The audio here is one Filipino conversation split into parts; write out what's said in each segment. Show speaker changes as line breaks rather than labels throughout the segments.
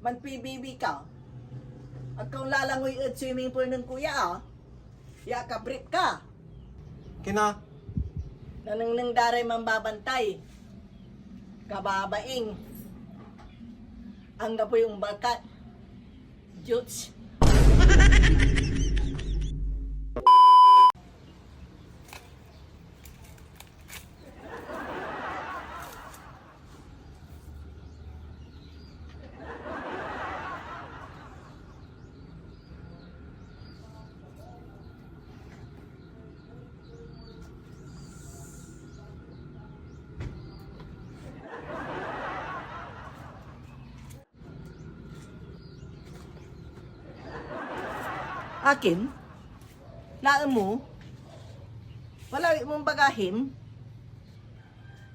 Man PBB ka. At kung lalangoy at swimming pool ng kuya ya ka brief ka.
Kina,
Nanang daray mambabantay. Kababaing. Ang po yung balkat. Jutes. Akin? Laan mo? Wala mong bagahin?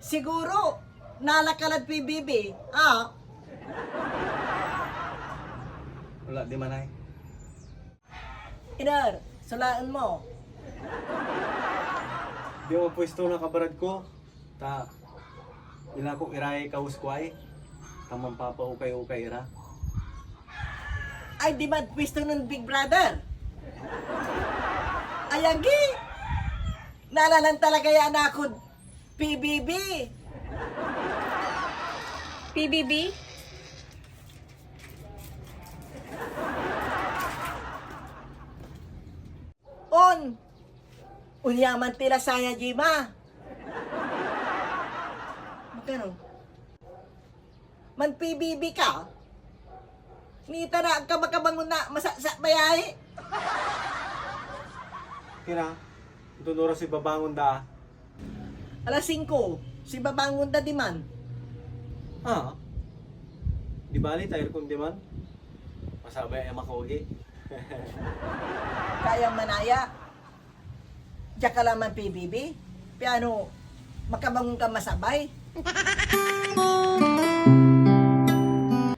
Siguro, nalakalad PBB.
wala di manay.
Inar, sulaan mo.
Di mo pwesto na kabarad ko. Ta, ila ko iray kauskway. Tamang papa ukay-ukay ira.
Ay, di ba pwisto ng Big Brother? Ayagi! Nalalan talaga yan ako, PBB.
PBB?
On! Unyaman tila saya, Jima. Magkano? Man PBB ka? Nita na ka makabangon na masasak bayay.
Kina, tunuro si babangon da.
Alas 5, si babangon na di man.
Di bali tayo kung di man. Masabay ay makogi.
Kaya manaya. Diyan ka lang man PBB. Piano, makabangon ka masabay.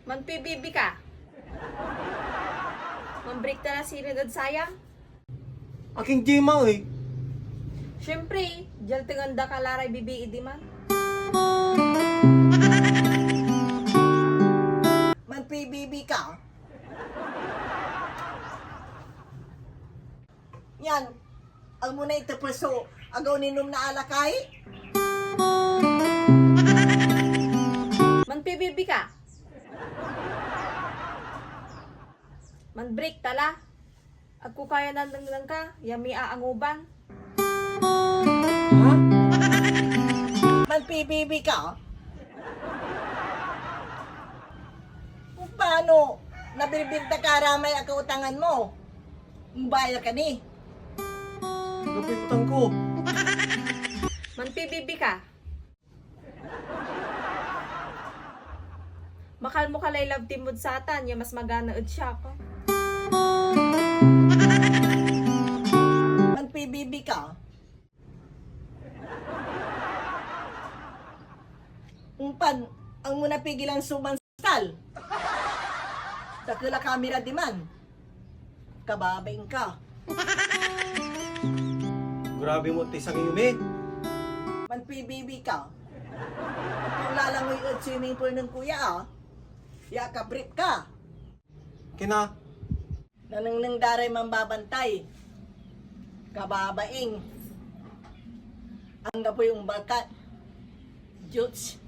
Man PBB ka? Man break ta na sinunod sayang?
Aking Jima eh.
Siyempre, dyan tinganda ka laray bibi di man.
Man PBB ka. Yan, ang muna ito puso, agaw ninom na alakay.
Man PBB ka? Man break tala. Agko kaya nandang ka, yami aanguban.
Ha?
Man PBB ka. Kung paano, nabibinta ka ramay ang kautangan mo. Mbaya ka ni.
Gapin utang ko.
Man PBB ka? Makal mo kalay love team mood satan, ya mas magana ud siya ko.
Man PBB ka. Umpan, ang muna pigilan sumanstal. Dakila kamera di man. Kababaing ka.
Grabe mo tisang yumi.
Man PBB ka. At kung lalangoy at swimming pool ng kuya ya ka brief ka.
Kina,
Nanang daray mambabantay. Kababaing. Ang po yung balkat. Jutes.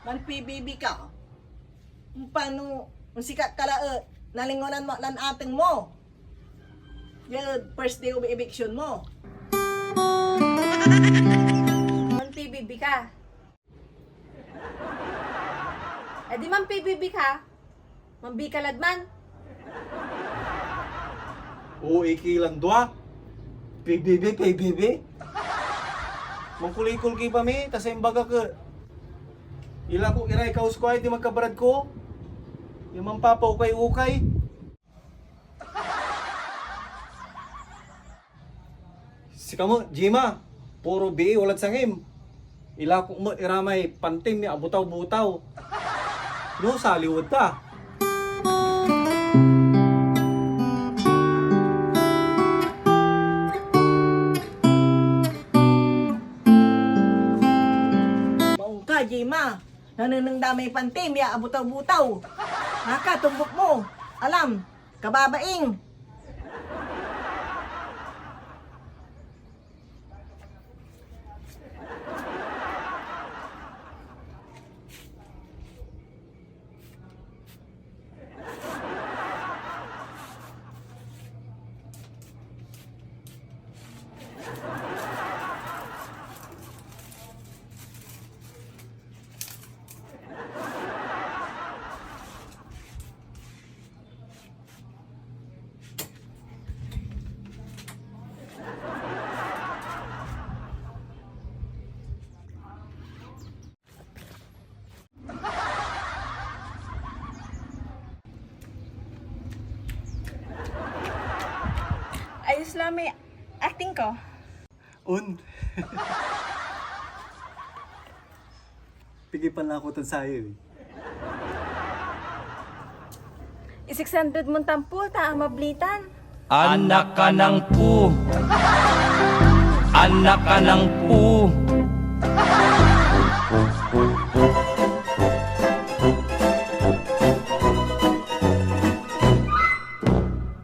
Man PBB ka. Paano, kung sikat ka nalingonan mo lan ating mo. Yan, first day of eviction mo.
Man PBB ka? Eh di man PBB ka? Man bikalad man?
oo ikilan dua. PBB. Mangkulikul ki pa mi, tas imbaga ka. Ila ko iray kauskway di magkabarad ko. Yung mampapa ukay-ukay. Si kamo, Jima, puro bi ulat sangim. Ila ko mo iramay pantim ni abutaw-butaw. No, saliwad ta.
ka, Jima. Nanunang damay pantim, ya abutaw-butaw. Haka, tumbok mo. Alam, kababaing.
Ayos lang may acting ko.
Un. Pigipan lang ako tan sayo eh.
600 mong tampul, ta ang mablitan.
Anak ka ng pu. Anak ka ng pu.